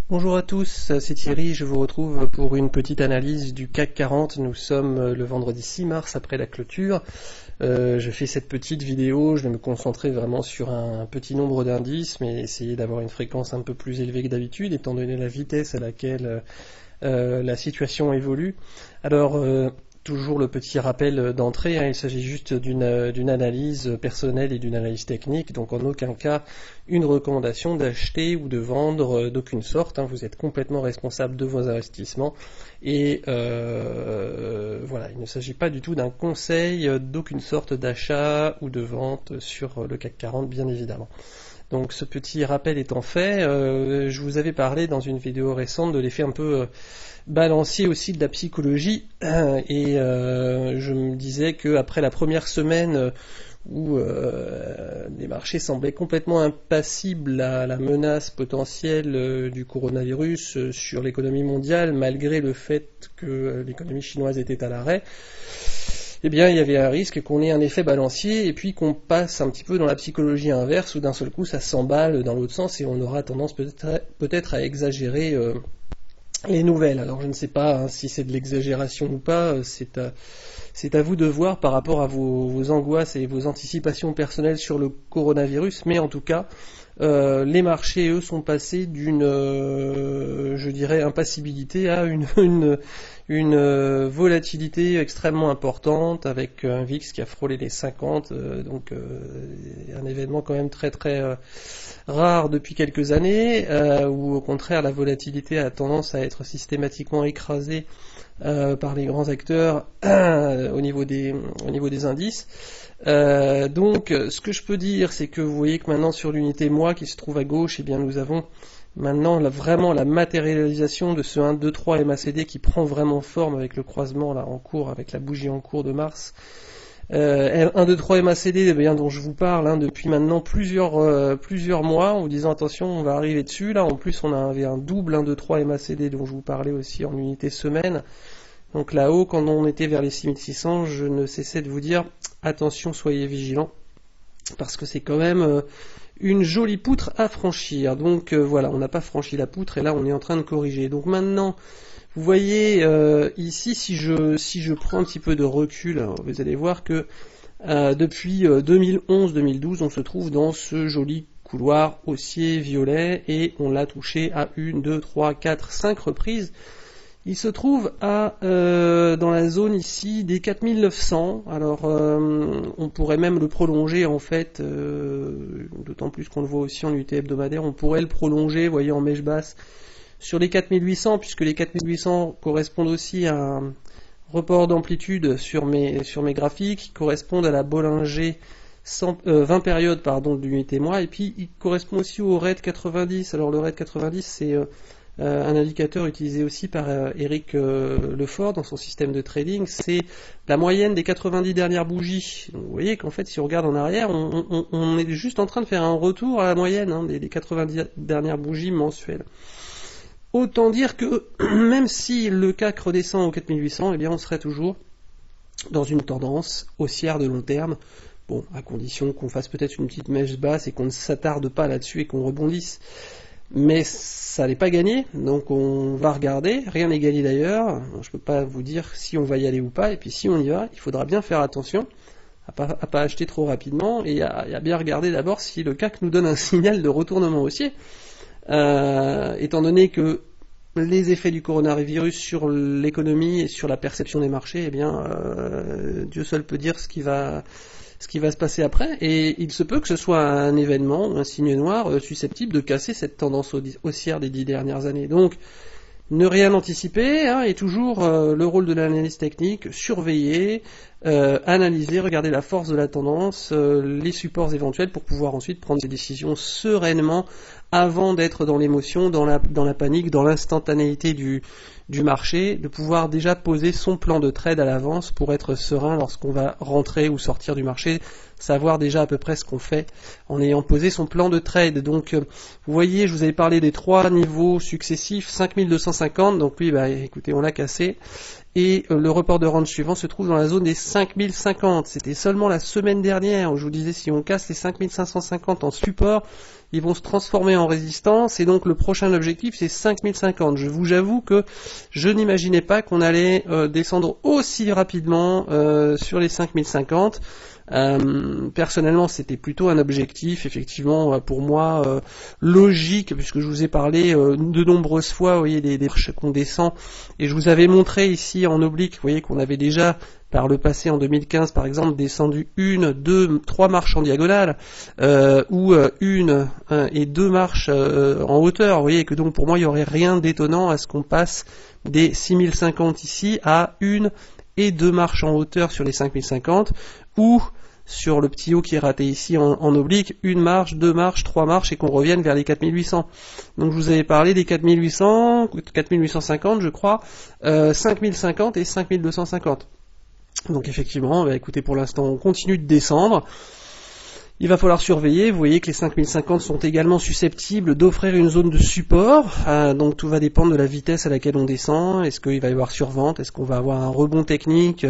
Bonjour à tous, c'est Thierry, je vous retrouve pour une petite analyse du CAC 40. Nous sommes le vendredi 6 mars après la clôture. Je fais cette petite vidéo, je vais me concentrer vraiment sur un petit nombre d'indices, mais essayer d'avoir une fréquence un peu plus élevée que d'habitude, étant donné la vitesse à laquelle la situation évolue. Alors, toujours le petit rappel d'entrée, il s'agit juste d'une analyse personnelle et d'une analyse technique, donc en aucun cas une recommandation d'acheter ou de vendre d'aucune sorte, vous êtes complètement responsable de vos investissements et voilà, il ne s'agit pas du tout d'un conseil d'aucune sorte d'achat ou de vente sur le CAC 40 bien évidemment. Donc ce petit rappel étant fait, je vous avais parlé dans une vidéo récente de l'effet un peu balancier aussi de la psychologie et je me disais qu'après la première semaine où les marchés semblaient complètement impassibles à la menace potentielle du coronavirus sur l'économie mondiale, malgré le fait que l'économie chinoise était à l'arrêt, eh bien il y avait un risque qu'on ait un effet balancier et puis qu'on passe un petit peu dans la psychologie inverse où d'un seul coup ça s'emballe dans l'autre sens et on aura tendance peut-être à exagérer les nouvelles. Alors je ne sais pas si c'est de l'exagération ou pas, c'est à vous de voir par rapport à vos angoisses et vos anticipations personnelles sur le coronavirus, mais en tout cas les marchés, eux, sont passés d'une, je dirais, impassibilité à une volatilité extrêmement importante, avec un VIX qui a frôlé les 50, donc un événement quand même très très rare depuis quelques années, où au contraire la volatilité a tendance à être systématiquement écrasée par les grands acteurs au niveau des indices. Donc ce que je peux dire, c'est que vous voyez que maintenant sur l'unité mois qui se trouve à gauche, eh bien nous avons maintenant vraiment la matérialisation de ce 1, 2, 3 MACD qui prend vraiment forme avec le croisement là en cours, avec la bougie en cours de mars. 1, 2, 3 MACD, eh bien, dont je vous parle depuis maintenant plusieurs mois, en vous disant attention, on va arriver dessus. Là, en plus, on avait un double 1, 2, 3 MACD dont je vous parlais aussi en unité semaine. Donc là-haut, quand on était vers les 6600, je ne cessais de vous dire attention, soyez vigilants, parce que c'est quand même une jolie poutre à franchir. Donc voilà, on n'a pas franchi la poutre et là on est en train de corriger. Donc maintenant, vous voyez ici, si je prends un petit peu de recul, vous allez voir que depuis 2011-2012, on se trouve dans ce joli couloir haussier violet et on l'a touché à 1, 2, 3, 4, 5 reprises. Il se trouve dans la zone ici des 4900. Alors on pourrait même le prolonger en fait, d'autant plus qu'on le voit aussi en unité hebdomadaire, on pourrait le prolonger, vous voyez, en mèche basse sur les 4800, puisque les 4800 correspondent aussi à un report d'amplitude sur mes graphiques, qui correspondent à la Bollinger 20 périodes de l'unité mois, et puis il correspond aussi au RAID 90. Alors le RAID 90 c'est un indicateur utilisé aussi par Eric Lefort dans son système de trading, c'est la moyenne des 90 dernières bougies. Donc vous voyez qu'en fait, si on regarde en arrière, on est juste en train de faire un retour à la moyenne des 90 dernières bougies mensuelles. Autant dire que même si le CAC redescend aux 4800, eh bien on serait toujours dans une tendance haussière de long terme. Bon, à condition qu'on fasse peut-être une petite mèche basse et qu'on ne s'attarde pas là-dessus et qu'on rebondisse. Mais ça n'est pas gagné, donc on va regarder, rien n'est gagné d'ailleurs, je ne peux pas vous dire si on va y aller ou pas, et puis si on y va, il faudra bien faire attention à pas acheter trop rapidement, et à bien regarder d'abord si le CAC nous donne un signal de retournement haussier, étant donné que les effets du coronavirus sur l'économie et sur la perception des marchés, eh bien, Dieu seul peut dire ce qui va se passer après, et il se peut que ce soit un événement, un signe noir susceptible de casser cette tendance haussière des 10 dernières années. Donc, ne rien anticiper, et toujours le rôle de l'analyse technique, surveiller, analyser, regarder la force de la tendance, les supports éventuels pour pouvoir ensuite prendre des décisions sereinement avant d'être dans l'émotion, dans la panique, dans l'instantanéité du marché, de pouvoir déjà poser son plan de trade à l'avance pour être serein lorsqu'on va rentrer ou sortir du marché, savoir déjà à peu près ce qu'on fait en ayant posé son plan de trade. Donc vous voyez, je vous avais parlé des 3 niveaux successifs, 5250, donc oui, écoutez, on l'a cassé, et le report de range suivant se trouve dans la zone des 5050. C'était seulement la semaine dernière où je vous disais si on casse les 5550 en support, ils vont se transformer en résistance, et donc le prochain objectif c'est 5050. J'avoue que je n'imaginais pas qu'on allait descendre aussi rapidement sur les 5050. Personnellement, c'était plutôt un objectif, effectivement, pour moi, logique, puisque je vous ai parlé de nombreuses fois, vous voyez, des marches qu'on descend, et je vous avais montré ici en oblique, vous voyez, qu'on avait déjà, par le passé, en 2015, par exemple, descendu 1, 2, 3 marches en diagonale, ou 1 et 2 marches en hauteur, vous voyez, que donc pour moi, il n'y aurait rien d'étonnant à ce qu'on passe des 6050 ici à 1 et 2 marches en hauteur sur les 5050, ou sur le petit haut qui est raté ici en oblique, 1 marche, 2 marches, 3 marches, et qu'on revienne vers les 4800. Donc je vous avais parlé des 4800, 4850 je crois, 5050 et 5250. Donc effectivement, bah, écoutez, pour l'instant on continue de descendre. Il va falloir surveiller, vous voyez que les 5050 sont également susceptibles d'offrir une zone de support, donc tout va dépendre de la vitesse à laquelle on descend, est-ce qu'il va y avoir survente, est-ce qu'on va avoir un rebond technique,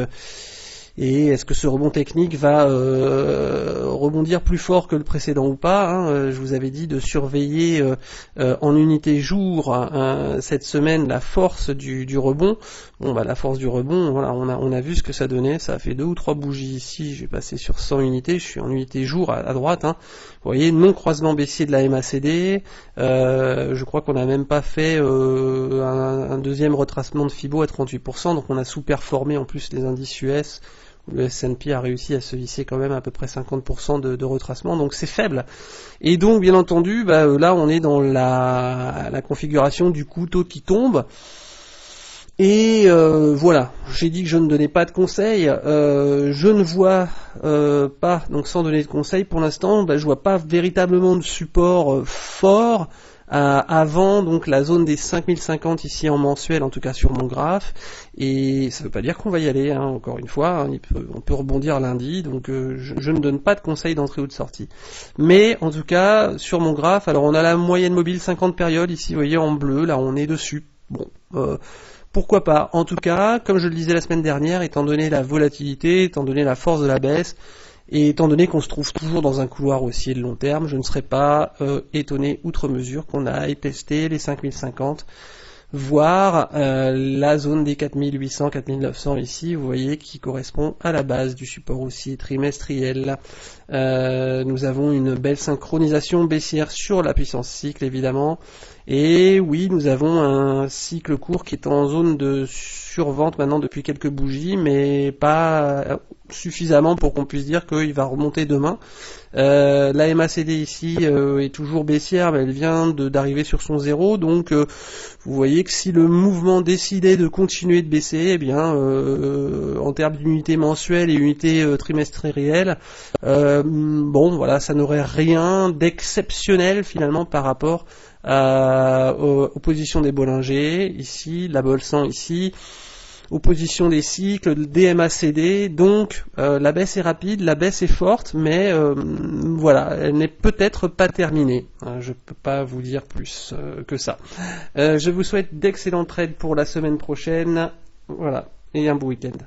et est-ce que ce rebond technique va rebondir plus fort que le précédent ou pas, hein. Je vous avais dit de surveiller en unité jour cette semaine la force du rebond. Bon bah la force du rebond, voilà, on a vu ce que ça donnait, ça a fait 2 ou 3 bougies ici, je vais passer sur 100 unités, je suis en unité jour à droite, hein. Vous voyez, non croisement baissier de la MACD, je crois qu'on n'a même pas fait un deuxième retracement de Fibo à 38%, donc on a sous-performé en plus les indices US. Le S&P a réussi à se visser quand même à peu près 50% de retracement, donc c'est faible. Et donc, bien entendu, bah, là, on est dans la configuration du couteau qui tombe. Et voilà, j'ai dit que je ne donnais pas de conseils. Je ne vois pas, donc sans donner de conseils, pour l'instant, bah, je vois pas véritablement de support fort avant donc la zone des 5050 ici en mensuel, en tout cas sur mon graphe, et ça ne veut pas dire qu'on va y aller, hein, encore une fois, hein, on peut rebondir lundi, donc je ne donne pas de conseils d'entrée ou de sortie. Mais en tout cas, sur mon graphe, alors on a la moyenne mobile 50 périodes, ici vous voyez en bleu, là on est dessus. Bon, pourquoi pas. En tout cas, comme je le disais la semaine dernière, étant donné la volatilité, étant donné la force de la baisse, et étant donné qu'on se trouve toujours dans un couloir haussier de long terme, je ne serais pas étonné outre mesure qu'on aille tester les 5050, voire la zone des 4800, 4900 ici, vous voyez, qui correspond à la base du support haussier trimestriel. Nous avons une belle synchronisation baissière sur la puissance cycle, évidemment. Et oui, nous avons un cycle court qui est en zone de survente maintenant depuis quelques bougies, mais pas suffisamment pour qu'on puisse dire qu'il va remonter demain. La MACD ici est toujours baissière, mais elle vient d'arriver sur son zéro, donc vous voyez que si le mouvement décidait de continuer de baisser, eh bien en termes d'unités mensuelles et unités trimestrielles, bon voilà, ça n'aurait rien d'exceptionnel finalement par rapport aux positions des Bollinger, ici, la Bolsan ici, aux positions des cycles, des MACD, donc la baisse est rapide, la baisse est forte, mais voilà, elle n'est peut-être pas terminée. Je ne peux pas vous dire plus que ça. Je vous souhaite d'excellents trades pour la semaine prochaine, voilà, et un bon week-end.